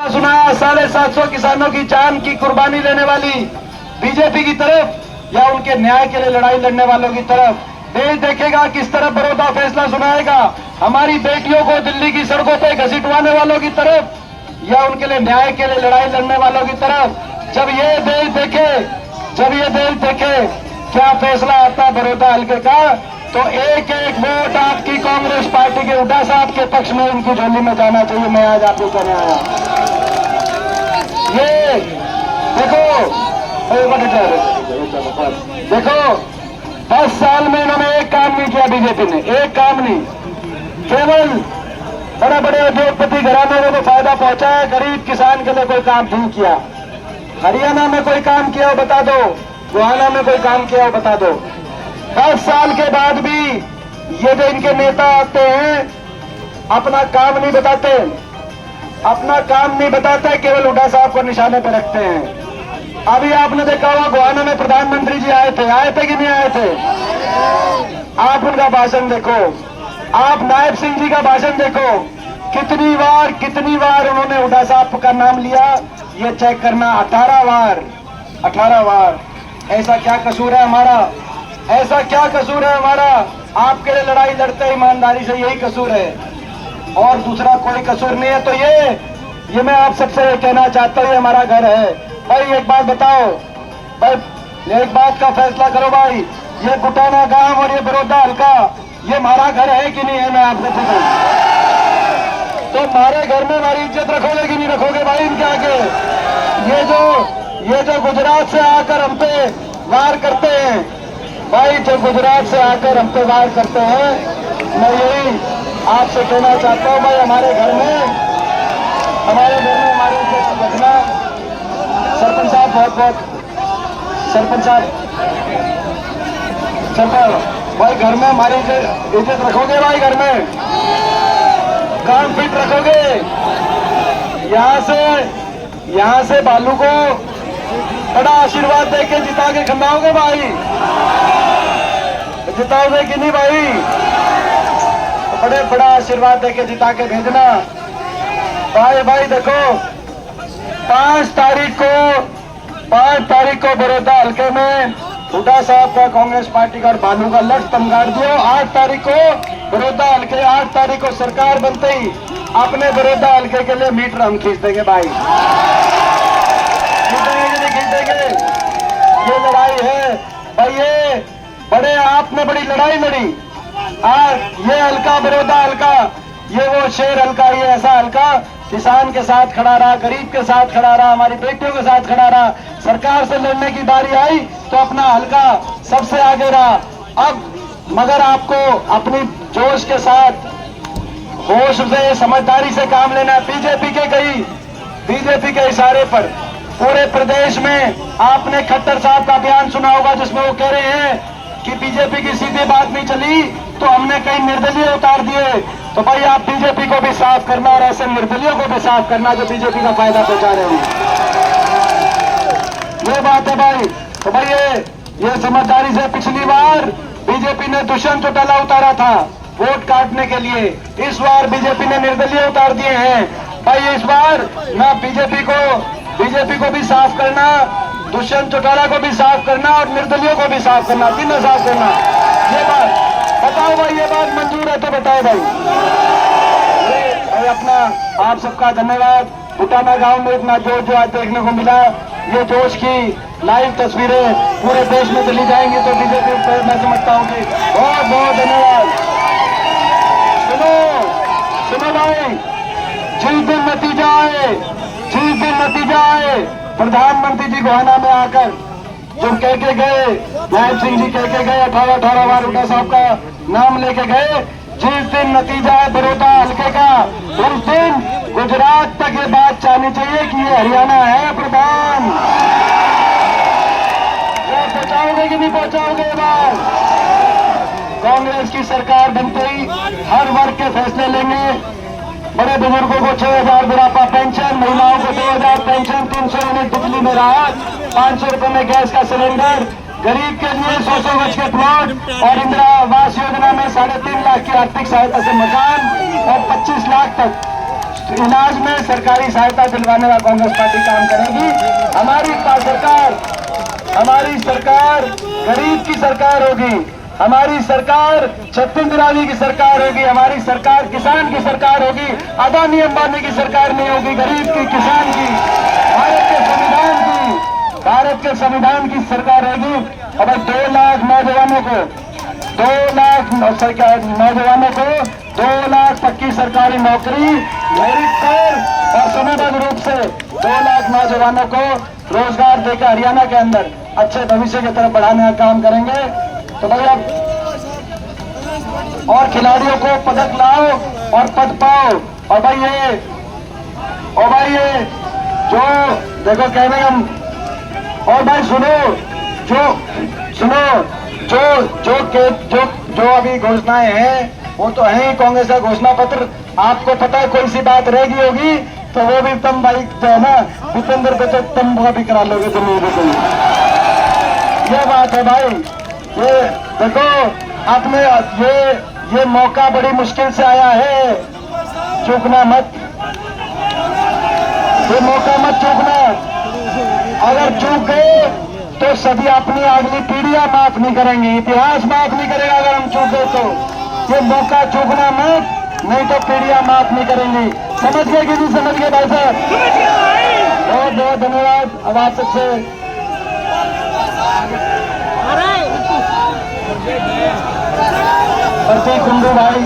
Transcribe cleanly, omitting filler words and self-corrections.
सुना 750 किसानों की जान की कुर्बानी लेने वाली बीजेपी की तरफ या उनके न्याय के लिए लड़ाई लड़ने वालों की तरफ। देश देखेगा किस तरफ बड़ौदा फैसला सुनाएगा, हमारी बेटियों को दिल्ली की सड़कों पे घसीटवाने वालों की तरफ या उनके लिए न्याय के लिए लड़ाई लड़ने वालों की तरफ। जब ये देश देखे क्या फैसला आता बड़ौदा हल्के का, तो एक एक वोट आपकी कांग्रेस पार्टी के हुड्डा साहब के पक्ष में उनकी झोली में जाना चाहिए। मैं आज आपको कहने आया, ये देखो 10 साल में इन्होंने एक काम नहीं किया, बीजेपी ने एक काम नहीं, केवल बड़े बड़े उद्योगपति घरानों को फायदा पहुंचा है, गरीब किसान के लिए कोई काम नहीं किया। हरियाणा में कोई काम किया हो बता दो, गोहाना में कोई काम किया हो बता दो। 10 साल के बाद भी ये जो इनके नेता आते हैं अपना काम नहीं बताते, केवल हुड्डा साहब को निशाने पर रखते हैं। अभी आपने देखा होगा गोहाना में प्रधानमंत्री जी आए थे कि नहीं आए थे? आप उनका भाषण देखो, आप नायब सिंह जी का भाषण देखो, कितनी बार उन्होंने हुड्डा साहब का नाम लिया, ये चेक करना 18 बार। ऐसा क्या कसूर है हमारा? आपके लिए लड़ाई लड़ते ईमानदारी से, यही कसूर है और दूसरा कोई कसूर नहीं है। तो ये मैं आप सबसे कहना चाहता हूँ, ये हमारा घर है भाई। एक बात बताओ भाई, एक बात का फैसला करो भाई, ये गुटाना गांव और ये बड़ौदा हल्का ये हमारा घर है कि नहीं है? मैं आपसे पूछूं तो हमारे घर में हमारी इज्जत रखोगे कि नहीं रखोगे भाई इनके आगे? ये जो गुजरात से आकर हम पे वार करते हैं भाई, जो गुजरात से आकर हम पे वार करते हैं, मैं यही आपसे कहना चाहता हूँ भाई, हमारे घर में हमारे इज्जत रखना। सरपंच साहब सरपंच भाई, घर में हमारी इज्जत रखोगे भाई? घर में काम फिट रखोगे? यहाँ से बालू को बड़ा आशीर्वाद देके जिता के खंडाओगे भाई? जिताओगे कि नहीं भाई? तो बड़ा आशीर्वाद देके जिता के भेजना भाई। देखो 5 तारीख को बड़ौदा हल्के में हुड्डा साहब का, कांग्रेस पार्टी का और बालू का लट तुम गाड़ दियो। 8 तारीख को बड़ौदा हल्के, 8 तारीख को सरकार बनते ही अपने बड़ौदा हल्के के लिए मीटर हम खींच देंगे भाई। खींच देंगे। ये लड़ाई है भाई, ये बड़े आपने बड़ी लड़ाई लड़ी। ये हल्का बड़ौदा हल्का, ये वो शेर हल्का, ये ऐसा हल्का किसान के साथ खड़ा रहा, गरीब के साथ खड़ा रहा, हमारी बेटियों के साथ खड़ा रहा। सरकार से लड़ने की बारी आई तो अपना हल्का सबसे आगे रहा। अब मगर आपको अपनी जोश के साथ, होश से, समझदारी से काम लेना है। बीजेपी के इशारे पर पूरे प्रदेश में आपने खट्टर साहब का बयान सुना होगा, जिसमें वो कह रहे हैं कि बीजेपी की सीधी बात नहीं चली तो हमने कई निर्दलीय उतार दिए। तो भाई आप बीजेपी को भी साफ करना और ऐसे निर्दलियों को भी साफ करना जो बीजेपी का फायदा पहुंचा रहे हैं, ये बात है भाई। तो भाई ये समझदारी से, पिछली बार बीजेपी ने दुष्यंत चौटाला उतारा था वोट काटने के लिए, इस बार बीजेपी ने निर्दलीय उतार दिए हैं भाई। इस बार ना बीजेपी को भी साफ करना, दुष्यंत चौटाला को भी साफ करना और निर्दलियों को भी साफ करना, तीनों साफ करना। ये बात बताओ भाई, ये बात मंजूर है तो बताओ भाई। अपना आप सबका धन्यवाद। गुटाना गांव में इतना जोश जो आज देखने को मिला, ये जोश की लाइव तस्वीरें पूरे देश में चली जाएंगी तो बीजेपी पर मैं समझता हूँ कि बहुत बहुत धन्यवाद। सुनो भाई, जिस दिन नतीजा आए, प्रधानमंत्री जी गोहाना में आकर जो कह के गए, नायब सिंह जी कह के गए, 18 बार हुड्डा साहब का नाम लेके गए, जिस दिन नतीजा है बड़ौदा हल्के का, उस दिन गुजरात तक ये बात जानी चाहिए कि ये हरियाणा है प्रधान। ये पहुंचाओगे कि नहीं पहुंचाओगे? बात कांग्रेस की सरकार बनते ही हर वर्ग के फैसले लेंगे। बड़े बुजुर्गों को 6,000 बुढ़ापा पेंशन, महिलाओं को 2,000 पेंशन, 300 यूनिट बिजली में राहत, 500 रुपए में गैस का सिलेंडर, गरीब के लिए 100 गज के प्लॉट और इंदिरा आवास योजना में 3.5 लाख की आर्थिक सहायता से मकान और 25 लाख तक इलाज में सरकारी सहायता दिलवाने का कांग्रेस पार्टी काम करेगी। हमारी सरकार गरीब की सरकार होगी, हमारी सरकार छत्तीस बिरादरी की सरकार होगी, हमारी सरकार किसान की सरकार होगी, अदानी अंबानी की सरकार नहीं होगी, गरीब की, किसान की, भारत के संविधान की सरकार होगी। अब 2 लाख नौजवानों को 2 लाख पक्की सरकारी नौकरी मेरिट पर और समयबद्ध रूप से 2 लाख नौजवानों को रोजगार देकर हरियाणा के अंदर अच्छे भविष्य की तरफ बढ़ाने का काम करेंगे। तो भाई अब और खिलाड़ियों को पदक लाओ और पद पाओ। और भाई ये जो देखो कहने हम, और भाई जो अभी घोषणाएं हैं वो तो है ही कांग्रेस का घोषणा पत्र। आपको पता है कोई सी बात रह गई होगी तो वो भी तुम भाई जो है ना भूपेंद्र को तो तुम वो भी करा लोगे तुम लोगों को। ये बात है भाई। ये देखो आपने ये मौका बड़ी मुश्किल से आया है, चूकना मत, ये मौका मत चूकना। अगर चूक गए तो सभी अपनी अगली पीढ़ियां माफ नहीं करेंगी, इतिहास माफ नहीं करेगा। अगर हम चूक गए तो ये मौका चूकना मत, नहीं तो पीढ़ियां माफ नहीं करेंगी। समझ गए कि नहीं समझ गए भाई साहब? बहुत बहुत धन्यवाद। अब आप सबसे प्रतीक कुंडू भाई